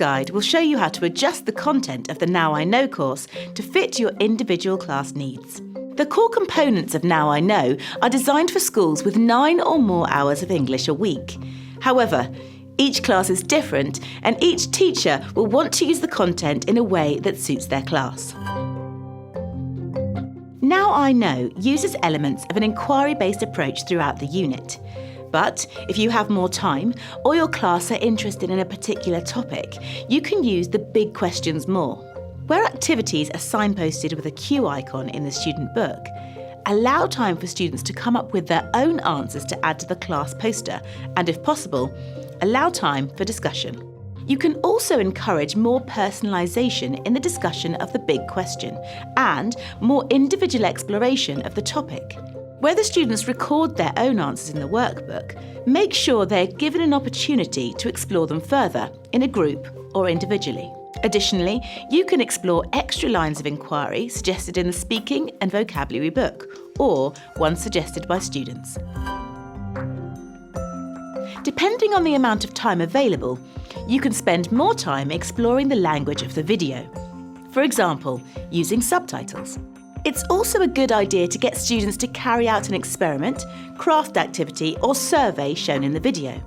guide will show you how to adjust the content of the Now I Know course to fit your individual class needs. The core components of Now I Know are designed for schools with 9 or more hours of English a week. However, each class is different and each teacher will want to use the content in a way that suits their class. Now I Know uses elements of an inquiry-based approach throughout the unit. But if you have more time or your class are interested in a particular topic, you can use the big questions more. Where activities are signposted with a Q icon in the student book, allow time for students to come up with their own answers to add to the class poster and, if possible, allow time for discussion. You can also encourage more personalisation in the discussion of the big question and more individual exploration of the topic. Where the students record their own answers in the workbook, make sure they're given an opportunity to explore them further in a group or individually. Additionally, you can explore extra lines of inquiry suggested in the speaking and vocabulary book, or ones suggested by students. Depending on the amount of time available, you can spend more time exploring the language of the video. For example, using subtitles. It's also a good idea to get students to carry out an experiment, craft activity or survey shown in the video.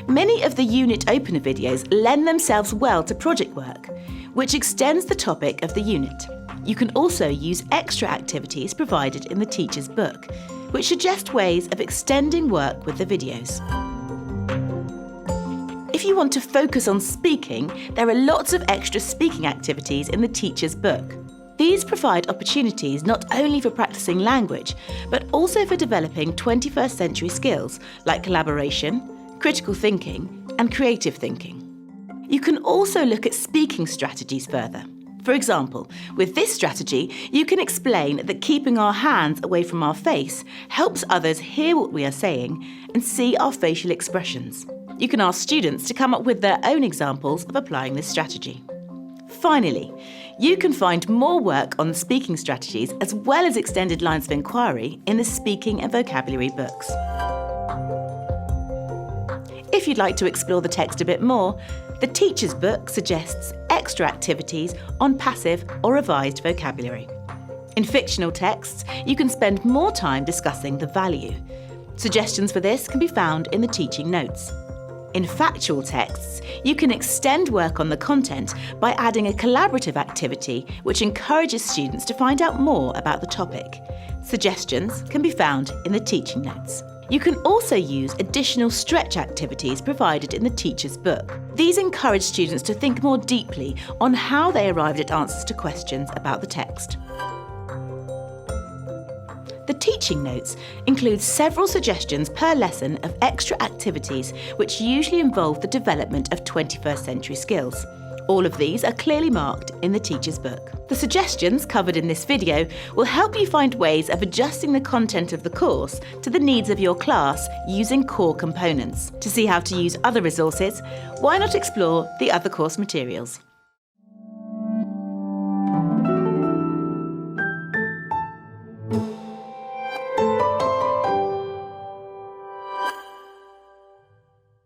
Many of the unit opener videos lend themselves well to project work, which extends the topic of the unit. You can also use extra activities provided in the teacher's book, which suggest ways of extending work with the videos. If you want to focus on speaking, there are lots of extra speaking activities in the teacher's book. These provide opportunities not only for practicing language, but also for developing 21st century skills like collaboration, critical thinking, and creative thinking. You can also look at speaking strategies further. For example, with this strategy, you can explain that keeping our hands away from our face helps others hear what we are saying and see our facial expressions. You can ask students to come up with their own examples of applying this strategy. Finally, you can find more work on speaking strategies as well as extended lines of inquiry in the speaking and vocabulary books. If you'd like to explore the text a bit more, the teacher's book suggests extra activities on passive or revised vocabulary. In fictional texts, you can spend more time discussing the value. Suggestions for this can be found in the teaching notes. In factual texts, you can extend work on the content by adding a collaborative activity which encourages students to find out more about the topic. Suggestions can be found in the teaching notes. You can also use additional stretch activities provided in the teacher's book. These encourage students to think more deeply on how they arrived at answers to questions about the text. The teaching notes include several suggestions per lesson of extra activities which usually involve the development of 21st century skills. All of these are clearly marked in the teacher's book. The suggestions covered in this video will help you find ways of adjusting the content of the course to the needs of your class using core components. To see how to use other resources, why not explore the other course materials?